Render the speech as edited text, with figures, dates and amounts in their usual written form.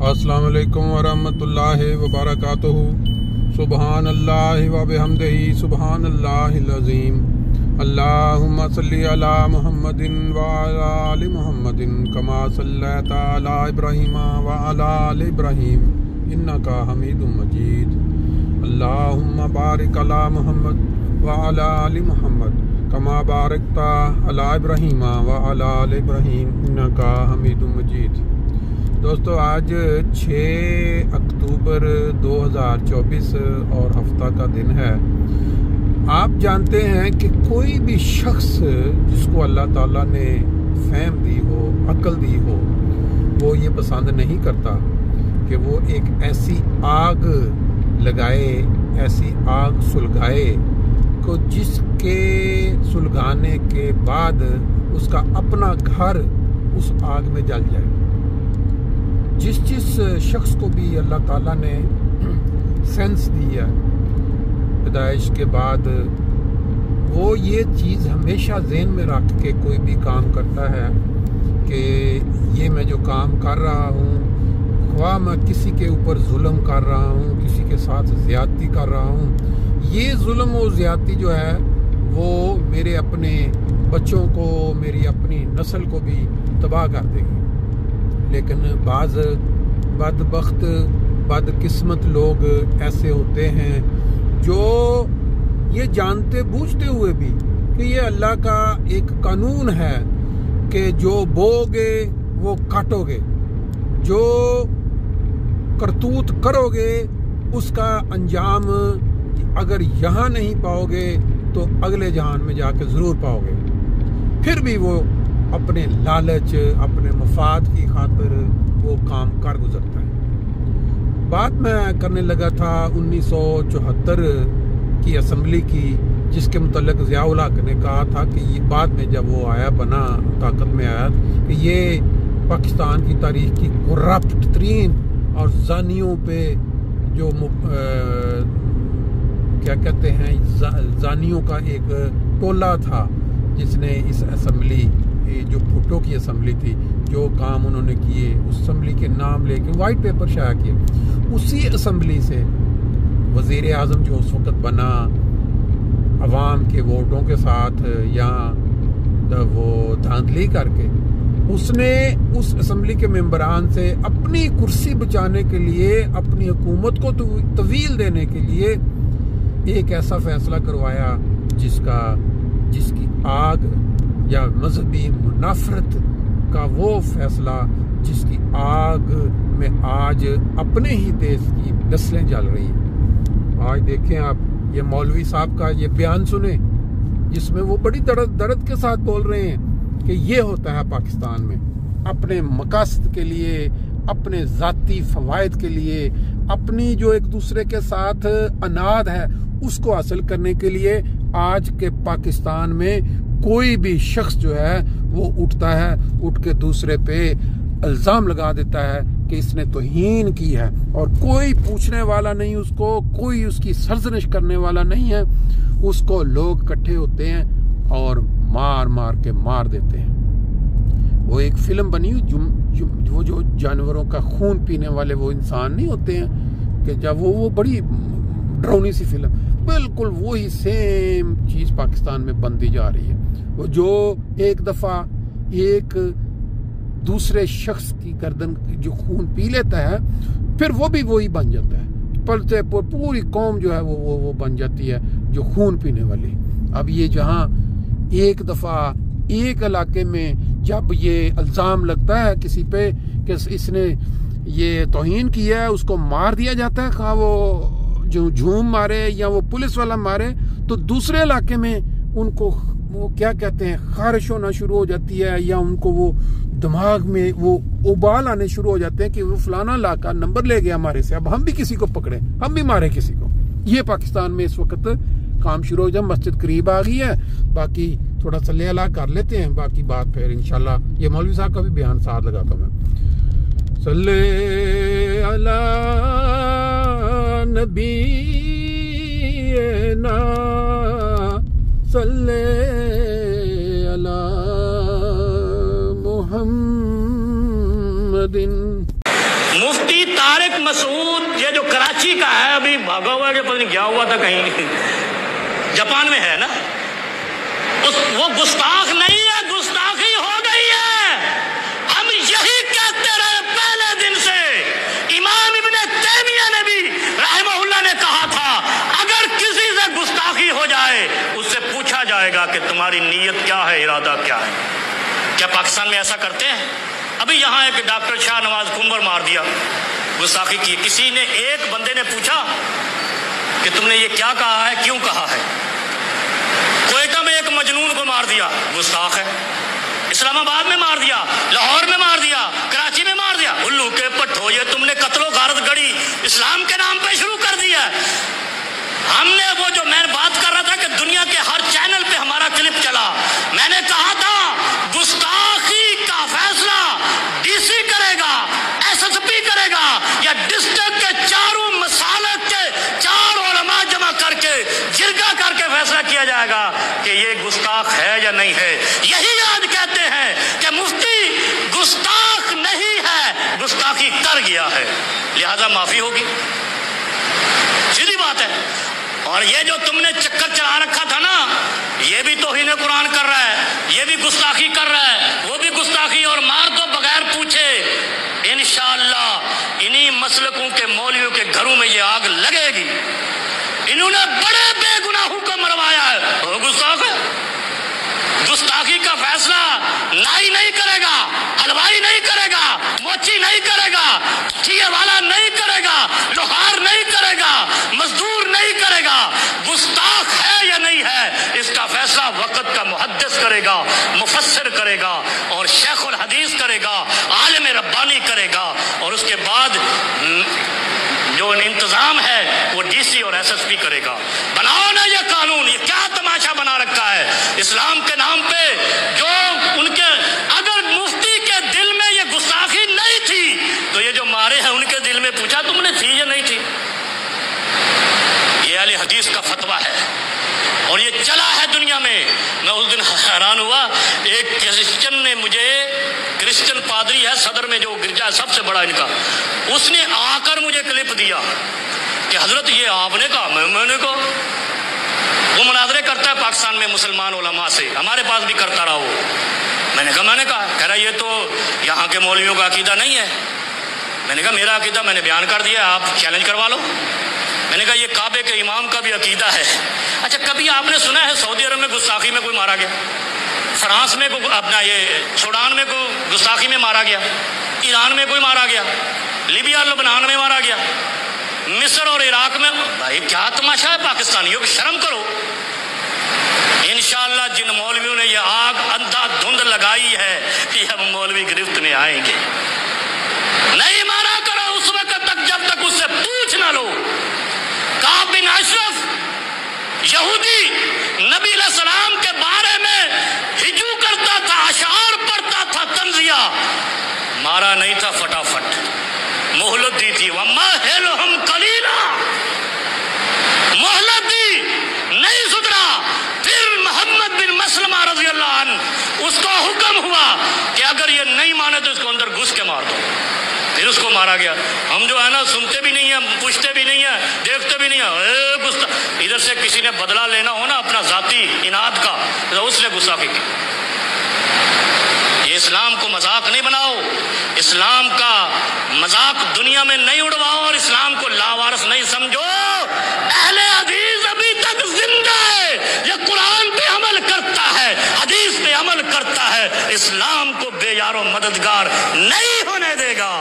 السلام علیکم ورحمۃ اللہ وبرکاتہ۔ سبحان اللہ و بحمدہ سبحان اللہ العظیم۔ اللہم صلی علی محمد وعلی آل محمد کما صلیت علی ابراہیم وعلی آل ابراہیم انک حمید مجید۔ اللہم بارک علی محمد وعلی آل محمد کما بارکت علی ابراہیم وعلی آل ابراہیم انک حمید مجید۔ دوستو آج 6 اکتوبر 2024 اور ہفتہ کا دن ہے۔ آپ جانتے ہیں کہ کوئی بھی شخص جس کو اللہ تعالیٰ نے فہم دی ہو، عقل دی ہو، وہ یہ پسند نہیں کرتا کہ وہ ایک ایسی آگ لگائے، ایسی آگ سلگائے کو جس کے سلگانے کے بعد اس کا اپنا گھر اس آگ میں جل جائے۔ جس شخص کو بھی اللہ تعالیٰ نے سینس دی ہے پیدائش کے بعد، وہ یہ چیز ہمیشہ ذہن میں رکھ کے کوئی بھی کام کرتا ہے کہ یہ میں جو کام کر رہا ہوں، خواہ میں کسی کے اوپر ظلم کر رہا ہوں، کسی کے ساتھ زیادتی کر رہا ہوں، یہ ظلم و زیادتی جو ہے وہ میرے اپنے بچوں کو، میری اپنی نسل کو بھی تباہ کر دے گی۔ لیکن بعض بدبخت بدقسمت لوگ ایسے ہوتے ہیں جو یہ جانتے بوجھتے ہوئے بھی کہ یہ اللہ کا ایک قانون ہے کہ جو بو گے وہ کاٹو گے، جو کرتوت کرو گے اس کا انجام اگر یہاں نہیں پاؤ گے تو اگلے جہان میں جا کے ضرور پاؤ گے۔ پھر بھی وہ اپنے لالچ، اپنے مفاد کی خاطر وہ کام کر گزرتا ہے۔ بات میں کرنے لگا تھا 1974 کی اسمبلی کی، جس کے متعلق ضیاء الحق نے کہا تھا کہ یہ بعد میں جب وہ آیا، بنا طاقت میں آیا، کہ یہ پاکستان کی تاریخ کی کرپٹ ترین اور زانیوں پہ جو کیا کہتے ہیں زانیوں کا ایک ٹولہ تھا، جس نے اس اسمبلی جو بھٹو کی اسمبلی تھی، جو کام انہوں نے کیے، اس اسمبلی کے نام لے کے وائٹ پیپر شائع کیے، اسی اسمبلی سے وزیر اعظم جو اس وقت بنا عوام کے ووٹوں کے ساتھ یا وہ دھاندلی کر کے، اس نے اس اسمبلی کے ممبران سے اپنی کرسی بچانے کے لیے، اپنی حکومت کو طویل دینے کے لیے ایک ایسا فیصلہ کروایا جس کی آگ یا مذہبی منافرت کا وہ فیصلہ جس کی آگ میں آج اپنے ہی دیش کی نسلیں جل رہی ہیں۔ آج دیکھیں آپ یہ مولوی صاحب کا یہ بیان سنیں، جس میں وہ بڑی درد کے ساتھ بول رہے ہیں کہ یہ ہوتا ہے پاکستان میں، اپنے مقاصد کے لیے، اپنے ذاتی فوائد کے لیے، اپنی جو ایک دوسرے کے ساتھ اناد ہے اس کو حاصل کرنے کے لیے آج کے پاکستان میں کوئی بھی شخص جو ہے وہ اٹھتا ہے، اٹھ کے دوسرے پہ الزام لگا دیتا ہے کہ اس نے توہین کی ہے، اور کوئی پوچھنے والا نہیں اس کو، کوئی اس کی سرزنش کرنے والا نہیں ہے۔ اس کو لوگ اکٹھے ہوتے ہیں اور مار مار کے مار دیتے ہیں۔ وہ ایک فلم بنی وہ جو جانوروں کا خون پینے والے وہ انسان نہیں ہوتے ہیں کہ جب وہ بڑی ڈرونی سی فلم، بالکل وہی سیم چیز پاکستان میں بنتی جا رہی ہے۔ وہ جو ایک دفعہ ایک دوسرے شخص کی گردن جو خون پی لیتا ہے، پھر وہ بھی وہی بن جاتا ہے، پلتے پوری قوم جو ہے وہ بن جاتی ہے جو خون پینے والی۔ اب یہ جہاں ایک دفعہ ایک علاقے میں جب یہ الزام لگتا ہے کسی پہ کہ اس نے یہ توہین کیا ہے، اس کو مار دیا جاتا ہے، خواہ وہ جو جھوم مارے یا وہ پولیس والا مارے، تو دوسرے علاقے میں ان کو وہ کیا کہتے ہیں خارش ہونا شروع ہو جاتی ہے، یا ان کو وہ دماغ میں وہ ابال آنے شروع ہو جاتے ہیں کہ وہ فلانا علاقہ نمبر لے گیا ہمارے سے، اب ہم بھی کسی کو پکڑیں، ہم بھی مارے کسی کو۔ یہ پاکستان میں اس وقت کام شروع ہو جائے۔ مسجد قریب آ گئی ہے، باقی تھوڑا سا لے علا کر لیتے ہیں، باقی بات پھر انشاءاللہ یہ مولوی صاحب کا بھی بیان ساتھ لگاتا ہوں میں۔ صلی علی نبینا صلی علی محمد مفتی طارق مسعود یہ جو کراچی کا ہے، ابھی بھاگا ہوا ہے کہ پتہ نہیں کیا ہوا تھا، کہیں جاپان میں ہے نا، وہ گستاخ نہیں ہے، گستاخی ہو گئی ہے۔ ہم یہی کہتے رہے پہلے دن سے۔ امام ابن تیمیہ نے بھی رحمہ اللہ نے کہا تھا اگر کسی سے گستاخی ہو جائے اس سے پوچھا جائے گا کہ تمہاری نیت کیا ہے، ارادہ کیا ہے۔ کیا پاکستان میں ایسا کرتے ہیں؟ ابھی یہاں ایک ڈاکٹر شاہ نواز کمبر مار دیا، گستاخی کی، کسی نے ایک بندے نے پوچھا کہ تم نے یہ کیا کہا ہے، کیوں کہا ہے؟ کوئٹہ میں ایک مجنون کو مار دیا، گستاخ ہے۔ اسلام آباد میں مار دیا، لاہور میں مار دیا، کراچی میں مار دیا۔ الو کے پٹھو، یہ تم نے قتل و غارت گڑی اسلام کے نام پہ شروع کر دیا۔ ہم نے وہ جو میں بات کر رہا تھا کہ دنیا کے ہر چینل پہ ہمارا کلپ چلا، میں نے کہا تھا گستاخی کا فیصلہ ڈی سی کرے گا، ایس ایس پی کرے گا، یا ڈسٹرکٹ کے چاروں مسالک کے 4 علماء جمع کر کے جرگہ کر کے فیصلہ کیا جائے گا کہ یہ گستاخ ہے یا نہیں ہے۔ یہی آج کہتے ہیں کہ مفتی گستاخ نہیں ہے، گستاخی کر گیا ہے، لہذا معافی ہوگی، سیدھی بات ہے۔ اور یہ جو تم نے چکر چلا رکھا تھا نا، یہ بھی توہین قرآن کر رہا ہے، یہ بھی گستاخی کر رہا ہے، وہ بھی گستاخی، اور مار دو بغیر پوچھے۔ انشاءاللہ انہی مسلکوں کے مولویوں کے گھروں میں یہ آگ لگے گی۔ انہوں نے بڑے بے گناہوں کو مروایا ہے، وہ گستاخ ہے۔ گستاخی کا فیصلہ نائی نہیں کرے گا، حلوائی نہیں کرے گا، موچی نہیں کرے گا، ٹھیے والا نہیں کرے گا، لوہار نہیں کرے گا، مزدور نہیں کرے گا۔ گستاخ ہے یا نہیں ہے، اس کا فیصلہ وقت کا محدث کرے گا، مفسر کرے گا، اور شیخ الحدیث کرے گا، عالم ربانی کرے گا، اور اس کے بعد جو انتظام ہے وہ ڈی سی اور ایس ایس پی کرے گا۔ بناؤ نا یہ قانون، یہ کیا تماشا بنا رکھا ہے اسلام کے نام پہ، جو ان کے اگر مفتی کے دل میں یہ گستاخی نہیں تھی تو یہ جو مارے ہیں ان کے دل میں پوچھا تم نے تھی یا نہیں تھی؟ یہ اہل حدیث کا فتویٰ ہے اور یہ چلا ہے دنیا میں۔ میں اس دن حیران ہوا، ایک کرسچن نے مجھے، کرسچن پادری ہے صدر میں جو گرجا ہے سب سے بڑا ان کا، اس نے آ کر مجھے کلپ دیا کہ حضرت یہ آپ نے کہا، میں نے کہا۔ وہ مناظرے کرتا ہے پاکستان میں مسلمان علماء سے، ہمارے پاس بھی کرتا رہا وہ۔ میں نے کہا کہہ رہا یہ تو یہاں کے مولویوں کا عقیدہ نہیں ہے۔ میں نے کہا میرا عقیدہ میں نے بیان کر دیا، آپ چیلنج کروا لو۔ میں نے کہا یہ کعبے کے امام کا بھی عقیدہ ہے۔ اچھا کبھی آپ نے سنا ہے سعودی عرب میں گستاخی میں کوئی مارا گیا؟ فرانس میں اپنا یہ سوڈان میں کوئی گستاخی میں مارا گیا؟ ایران میں کوئی مارا گیا؟ لیبیا لبنان میں مارا گیا؟ مصر اور عراق میں؟ بھائی کیا تماشا ہے پاکستانیوں کی، شرم کرو۔ انشاءاللہ جن مولویوں نے یہ آگ اندھا دھند لگائی ہے یہ اب مولوی گرفت میں آئیں گے۔ نہیں مارا کرو اس وقت تک جب تک اس سے پوچھ نہ لو۔ کعب بن اشرف یہودی نبی علیہ السلام کے بارے میں ہجو کرتا تھا، اشعار پڑھتا تھا، طنزیہ، مارا نہیں تھا، فٹافٹ مہلت دی تھی۔ وَمَهِّلْهُمْ قَلِيلًا، مہلت دی، نہیں سدھرا۔ پھر محمد بن مسلمہ رضی اللہ عنہ اس کو حکم ہوا کہ اگر یہ نہیں مانے تو اس کو اندر گھس کے مار دو۔ پھر اس کو مارا گیا۔ ہم جو ہے نا سنتے بھی نہیں ہیں، پوچھتے بھی نہیں ہیں، دیکھتے بھی نہیں ہیں۔ ادھر سے کسی نے بدلہ لینا ہو نا اپنا ذاتی اناد کا تو اس نے گستاخی کی۔ یہ اسلام کو مذاق نہیں بناؤ، اسلام کا مذاق دنیا میں نہیں اڑواؤ، اور اسلام کو لاوارث نہیں سمجھو۔ اہل حدیث ابھی تک زندہ ہے، یہ قرآن پہ عمل کرتا ہے، حدیث پہ عمل کرتا ہے، اسلام کو بے یار و مددگار نہیں ہونے دے گا۔